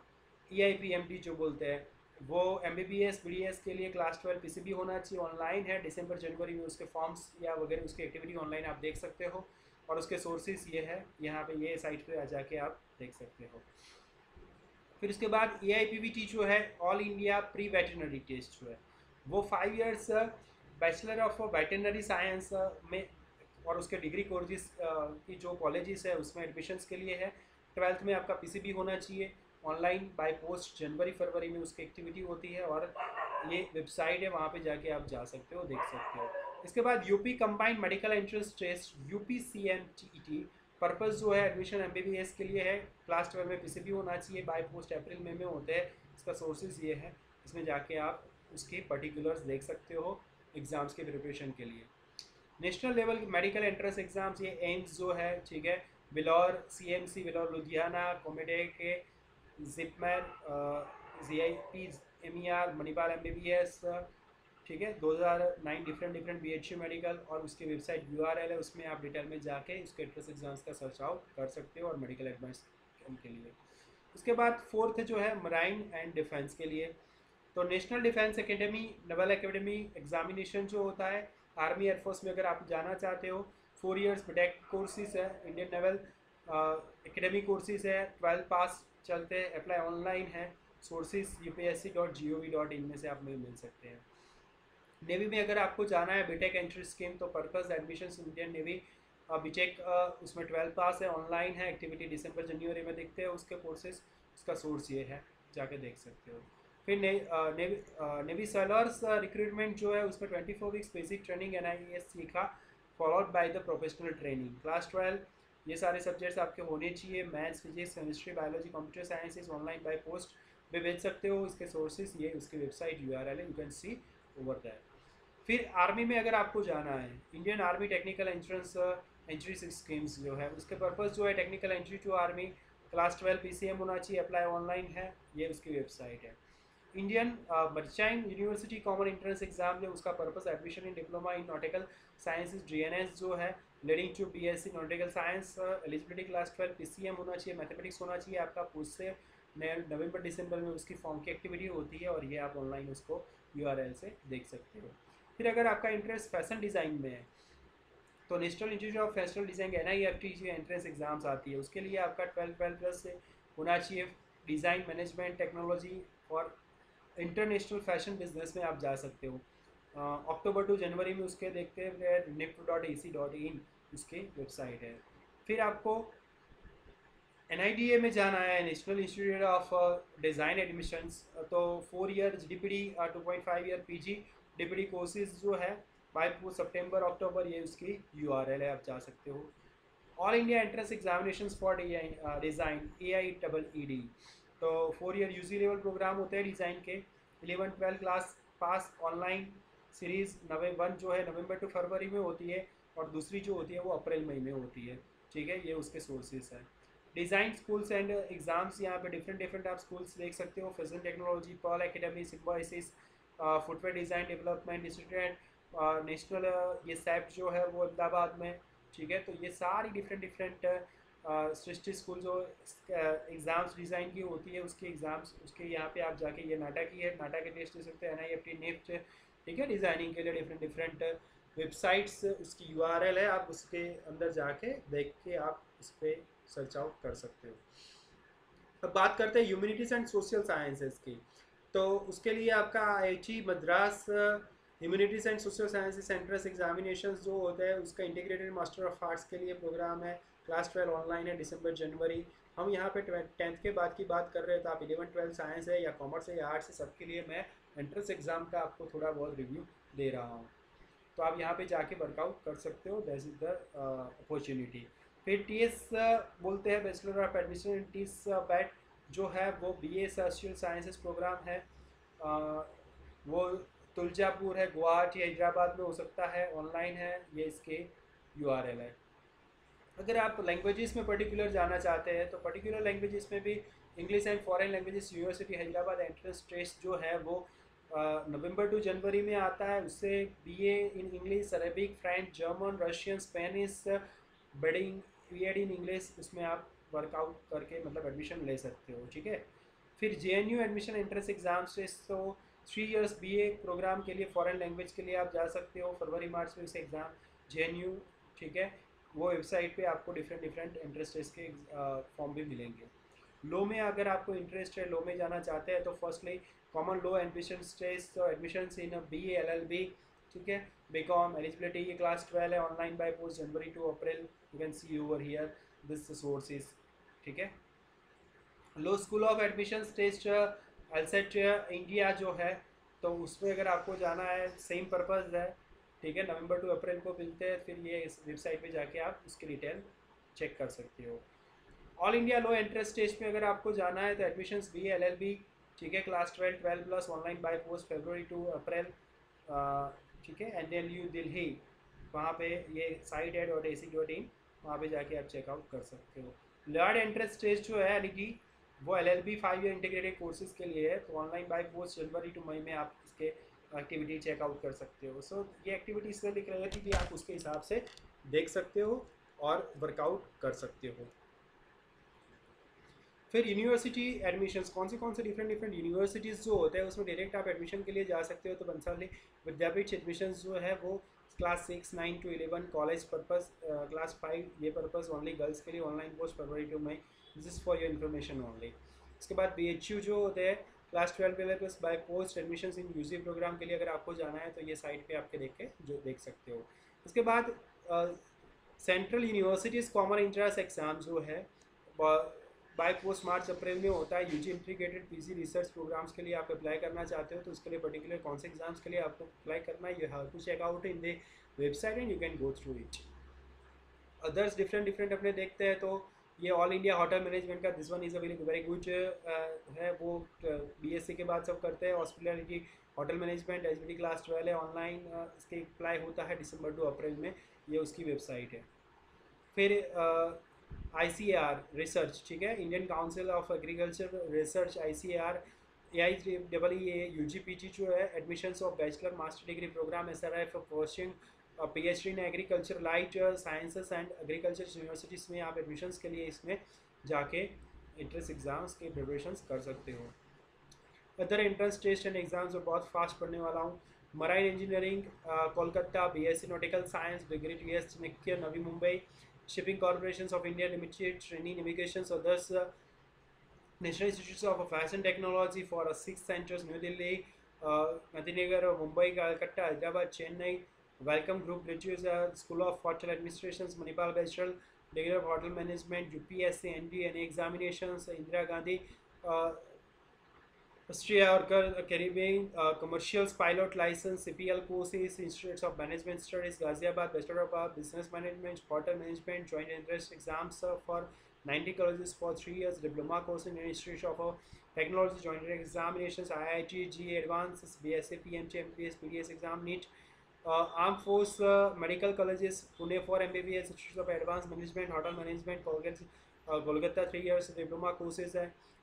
EIPMT जो बोलते हैं, वो MBBS BDS के लिए क्लास 12 PCB होना चाहिए। ऑनलाइन है, दिसंबर जनवरी में उसके फॉर्म्स या वगैरह उसकी एक्टिविटी ऑनलाइन आप देख सकते हो। और उसके सोर्सेज ये है, यहाँ पे ये साइट पे आ जाके आप देख सकते हो। फिर उसके बाद AIPVT जो है all India pre veterinary test जो है वो 5 years bachelor of veterinary science में और उसके डिग्री कोर्सेज की जो कॉलेजेस है उसमें एडमिशन्स के लिए है। 12th में आपका PCB होना चाहिए। ऑनलाइन बाय पोस्ट जनवरी फरवरी में उसकी एक्टिविटी होती है, और ये वेबसाइट है, वहाँ पे जाके आप जा सकते हो, देख सकते हो। इसके बाद UP combined medical entrance test UPCMTET purpose जो है एडमिशन MBBS के लिए है। क्लास 12 में PCB होना चाहिए, बाय पोस्ट अप्रैल में होते हैं। इसका सोर्सेज ये है, इसमें जाके आप उसके पर्टिकुलर्स देख सकते हो एग्ज़ाम्स के प्रिपरेशन के लिए। National level medical entrance exams ये एम्स जो है, ठीक है, बिलौर CMC बिलौर लुधियाना, कोमेडेक के जिपमैन, ZIP MER, मणिपाल MBBS, ठीक है, 2009 डिफरेंट BHU मेडिकल। और उसकी वेबसाइट URL है, उसमें आप डिटेल में जाके उसके एंट्रेंस एग्जाम्स का सर्च आउट कर सकते हो और मेडिकल एडवाइस के लिए। उसके बाद 4th जो है मराइन एंड डिफेंस के लिए, तो national defence academy naval academy examination जो होता है आर्मी एयरफोर्स में अगर आप जाना चाहते हो, 4 ईयर्स बीटेक कोर्सेज है, इंडियन नेवल एकेडमी कोर्सेज है, 12 पास चलते हैं, अप्लाई ऑनलाइन है। सोर्सेज upsc.gov.in में से आप मिल सकते हैं। नेवी में अगर आपको जाना है बीटेक एंट्री स्कीम, तो purpose admission Indian navy BTech उसमें 12 पास है, ऑनलाइन है, एक्टिविटी दिसंबर जनवरी में देखते हैं उसके कोर्सेज। उसका सोर्स ये है, जाके देख सकते हो। फिर नेवी सेलर्स रिक्रूटमेंट जो है उसमें 24 वीक्स बेसिक ट्रेनिंग NIES सीखा, followed by the professional training. Class 12 ये सारे सब्जेक्ट्स आपके होने चाहिए, maths, physics, chemistry, biology, computer sciences, online by post भी भेज सकते हो। इसके सोर्सेज ये उसकी वेबसाइट URL है, you can see over that. फिर आर्मी में अगर आपको जाना है, Indian army technical insurance entry schemes जो है उसके पर्पज़ जो है technical entry to army class 12 PCM होना चाहिए, अप्लाई ऑनलाइन है, ये उसकी वेबसाइट है। Indian merchant university common entrance exam जो उसका purpose admission in diploma in nautical sciences DNS जो है leading to BSc nautical science, eligibility class 12 PCM होना चाहिए, मैथमेटिक्स होना चाहिए आपका। पूछ से नवंबर दिसंबर में उसकी फॉर्म की एक्टिविटी होती है और ये आप ऑनलाइन उसको URL से देख सकते हो। फिर अगर आपका इंटरेस्ट फैशन डिज़ाइन में है तो national institute of fashion design NIFT जो एंट्रेंस एग्जाम्स आती है उसके लिए आपका 12 प्लस से होना चाहिए। डिज़ाइन मैनेजमेंट टेक्नोलॉजी और इंटरनेशनल फैशन बिजनेस में आप जा सकते हो। अक्टूबर टू जनवरी में उसके देखते हैं NIFT.ac.in उसकी वेबसाइट है। फिर आपको NIDA में जाना है, national institute of design admissions, तो 4 year DPD 2.5 year PG DPD courses जो है बाय सितंबर अक्टूबर, ये उसकी URL है, आप जा सकते हो। All India entrance examinations for design AIEED, तो 4 ईयर UG लेवल प्रोग्राम होते हैं डिज़ाइन के। 11-12 क्लास पास ऑनलाइन सीरीज़ नवंबर जो है नवंबर टू फरवरी में होती है और दूसरी जो होती है वो अप्रैल मई में होती है। ठीक है, ये उसके सोर्सेज हैं। डिज़ाइन स्कूल्स एंड एग्ज़ाम्स, यहाँ पे डिफरेंट आप स्कूल्स देख सकते हो। Fashion technology, pearl academy, Symbiosis, footwear design development institute, national ये सैप जो है वो अहमदाबाद में। ठीक है, तो ये सारी डिफरेंट सृष्टि स्कूल जो एग्ज़ाम्स डिज़ाइन की होती है उसके एग्ज़ाम्स उसके यहाँ पे आप जाके, ये नाटा की है, नाटा के टेस्ट दे सकते हैं, NIFT NIFT। ठीक है, डिज़ाइनिंग के लिए डिफरेंट वेबसाइट्स उसकी URL है, आप उसके अंदर जाके देख के आप उस पर सर्च आउट कर सकते हो। अब बात करते हैं ह्यूमैनिटीज़ एंड सोशल साइंसेज की, तो उसके लिए आपका IIT Madras humanities and social sciences entrance examination जो होता है उसका इंटीग्रेटेड मास्टर ऑफ आर्ट्स के लिए प्रोग्राम है। क्लास 12 ऑनलाइन है, दिसंबर जनवरी। हम यहाँ पे 10th के बाद की बात कर रहे हैं, तो आप 11-12 साइंस है या कॉमर्स है या आर्ट्स है, सबके लिए मैं एंट्रेंस एग्ज़ाम का आपको थोड़ा बहुत रिव्यू दे रहा हूँ। तो आप यहाँ पे जाके वर्कआउट कर सकते हो, दैट इज़ द अपॉर्चुनिटी। फिर TS बोलते हैं, bachelor of admission in TS bat जो है वो BA सोशल साइंसेस प्रोग्राम है। वो तुलजापुर है, गुवाहाटी हैदराबाद में हो सकता है, ऑनलाइन है, ये इसके URL है। अगर आप लैंग्वेजेस में पर्टिकुलर जाना चाहते हैं तो पर्टिकुलर लैंग्वेजेस में भी English and foreign languages university Hyderabad entrance test जो है वो नवंबर टू जनवरी में आता है। उससे BA in English, Arabic, French, German, Russian, Spanish, budding BEd in English, उसमें आप वर्कआउट करके मतलब एडमिशन ले सकते हो। ठीक है, फिर JNU admission entrance exams test, तो 3 इयर्स BA प्रोग्राम के लिए फॉरेन लैंग्वेज के लिए आप जा सकते हो, फरवरी मार्च में उसे एग्ज़ाम JNU। ठीक है, वो वेबसाइट पे आपको डिफरेंट इंटरेस्ट टेस्ट के फॉर्म भी मिलेंगे। लो में अगर आपको इंटरेस्ट है, लो में जाना चाहते हैं, तो फर्स्टली कॉमन लो एडमिशन टेस्ट, तो एडमिशन इन BA LLB। ठीक है, BCom एलिजिबिलिटी ये क्लास 12 है, ऑनलाइन बाय पोस्ट जनवरी to April, you can see over here this sources. ठीक है, law school of admission test LSAT India जो है, तो उसमें अगर आपको जाना है सेम पर्पज़ है। ठीक है, नवंबर टू अप्रैल को मिलते हैं, फिर ये इस वेबसाइट पे जाके आप उसकी डिटेल चेक कर सकते हो। ऑल इंडिया लो एंट्रेंस टेस्ट में अगर आपको जाना है तो एडमिशन्स BA LLB। ठीक है, class 12 plus, online by post फरवरी टू अप्रैल। ठीक है, NLU दिल्ली, वहाँ पे ये site.ac.in, वहाँ पे जाके आप चेकआउट कर सकते हो। लर्ड एंट्रेंस टेस्ट जो है LED वो LLB 5 ईयर इंटीग्रेटेड कोर्सेज के लिए है, तो ऑनलाइन बाय पोस्ट जनवरी टू मई में आप इसके एक्टिविटी चेकआउट कर सकते हो। सो ये एक्टिविटी इसलिए दिख रही थी कि आप उसके हिसाब से देख सकते हो और वर्कआउट कर सकते हो। फिर यूनिवर्सिटी एडमिशन्स, कौन से डिफरेंट यूनिवर्सिटीज़ जो होते हैं उसमें डायरेक्ट आप एडमिशन के लिए जा सकते हो। तो बंसाली विद्यापीठ एडमिशन्स जो है वो class 6, 9 to 11 college purpose, class 5 ये पर्पस ओनली गर्ल्स के लिए, ऑनलाइन पोस्ट फरवरी टू मई, this is for your information only. उसके बाद BHU जो होते हैं class 12 plus by post admission in UG programme के लिए अगर आपको जाना है तो ये साइट पे आपके देख सकते हो। उसके बाद central universities common entrance exam जो है बाय पोस्ट मार्च अप्रैल में होता है। UG integrated PG research programmes के लिए आप अप्लाई करना चाहते हो तो उसके लिए पर्टिकुलर कौन से एग्जाम्स के लिए आपको अप्लाई करना है, you have to check out in the website and you can go through it. Others different अपने देखते हैं तो ये ऑल इंडिया होटल मैनेजमेंट का this one is a very very good है। वो बीएससी के बाद सब करते हैं। Hospitality hotel management HBD class 12 है। ऑनलाइन इसके अप्लाई होता है दिसंबर टू अप्रैल में। ये उसकी वेबसाइट है। फिर आईसीएआर रिसर्च, ठीक है, Indian council of agriculture research, ICAR A I double A U G P G जो है, admissions of bachelor master degree programme S R I for pursuing PhD in agriculture light sciences and agriculture universities में आप admissions के लिए इसमें जाके entrance exams के preparations कर सकते हो। Other entrance test and exams में बहुत फास्ट पढ़ने वाला हूँ। Marine engineering Kolkata, BSc nautical science degree TS Chanakya Navi Mumbai, shipping corporation of India limited training immigration others, national institute of fashion technology for 6 centres New Delhi, Gandhinagar, Mumbai, Calcutta, Hyderabad, Chennai, welcome group graduate school of hotel administration Manipal bachelor degree of hotel management, UPSC ND examination, Indira Gandhi Austria or Caribbean, commercials pilot license, CPL courses, Institutes of Management Studies, Ghaziabad, Bachelor of Business Management, Hotel Management, joint entrance exams for 90 colleges for 3 years, diploma course in Institute of Technology, joint examinations, IIT, GE Advanced, BSc, PMT, MPS, PDS exam, NEET, Armed Force Medical Colleges, Pune for MBBS, Institute of Advanced Management, Hotel Management, Kolkata 3 years, diploma courses,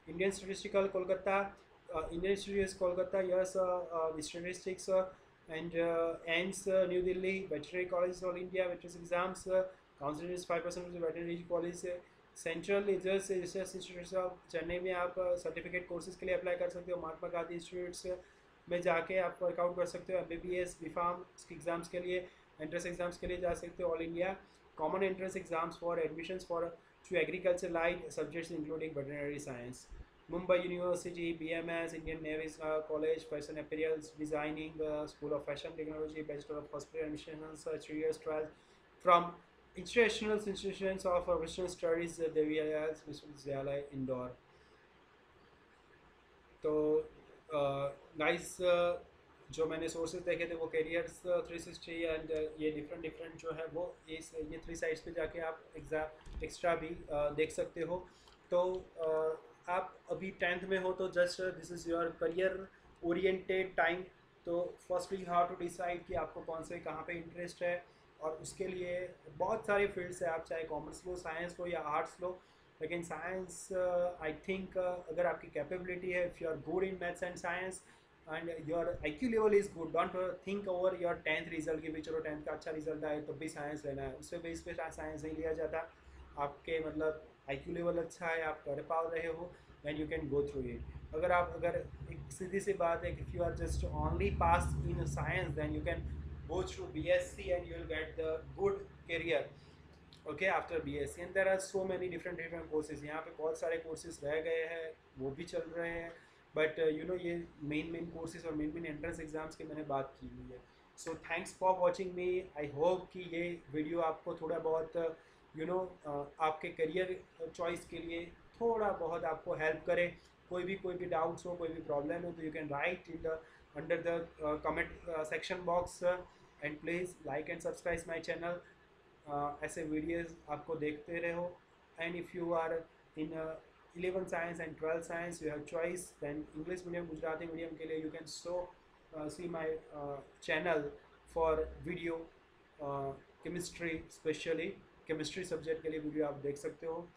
Indian Statistical Kolkata, Indian Institute Kolkata, yes, statistics and AIMS New Delhi, Veterinary College All India, veterinary exams, counseling is 5% of the veterinary college, central research institute of Chennai में आप certificate courses के लिए apply कर सकते हो। Mahatma Gandhi institutes में जाके आप वर्कआउट कर सकते हो। MBBS बीफार्म एग्जाम्स के लिए, एंट्रेंस एग्जाम्स के लिए जा सकते हो। All India common entrance exams for admissions for to agriculture light subjects including veterinary science, Mumbai University, BMS, Indian Navy College, Fashion Apparels Designing, School of Fashion Technology, Bachelor of Hospital Admissions, 3 years trial from International Institutions of Professional Studies, Devi IIS Vishwavidyalaya, Indore. तो guys जो मैंने sources देखे थे वो carriers 360 and ये different जो है वो ये 3 साइट्स पे जाके आप एक्स्ट्रा भी देख सकते हो। तो आप अभी 10th में हो तो just this is your career oriented time. तो फर्स्टली हाउ टू डिसाइड कि आपको कौन से कहाँ पे इंटरेस्ट है, और उसके लिए बहुत सारे फील्ड्स है। आप चाहे कॉमर्स लो, साइंस लो या आर्ट्स लो, लेकिन साइंस आई थिंक अगर आपकी कैपेबिलिटी है, if you are good in maths and science and your IQ level is good, don't think over your 10th result की भी चलो 10th का अच्छा रिजल्ट आए तो भी साइंस लेना है, उससे बेस पे साइंस नहीं लिया जाता। आपके मतलब IQ लेवल अच्छा है, आप कर पा रहे हो, and you can go through it. अगर एक सीधी सी बात है, if you are just only pass in science then you can go through BSc and you will get the good career okay after BSc, and there are so many different courses। यहाँ पे बहुत सारे courses रह गए हैं, वो भी चल रहे हैं, but you know ये main courses और main entrance exams की मैंने बात की हुई है। So thanks for watching me, I hope कि ये वीडियो आपको थोड़ा बहुत you know आपके करियर चॉइस के लिए थोड़ा बहुत आपको हेल्प करे। कोई भी डाउट्स हो, कोई भी प्रॉब्लम हो तो you can write in the under the comment section box, and please like and subscribe my channel. ऐसे वीडियोज़ आपको देखते रहो। And if you are in 11 science and 12 science you have choice, then English medium Gujarati medium के लिए you can see my channel for video chemistry, specially chemistry subject के लिए video आप देख सकते हो।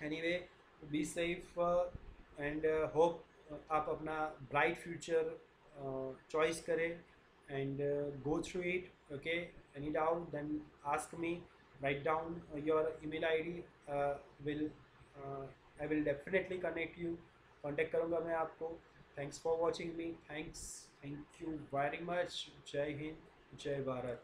Anyway be safe and hope आप अपना ब्राइट फ्यूचर चॉइस करें and go through it, okay? Any doubt then ask me, write down your email ID, I will definitely connect you, contact करूँगा मैं आपको। thanks for watching me, thank you very much। जय हिंद, जय भारत।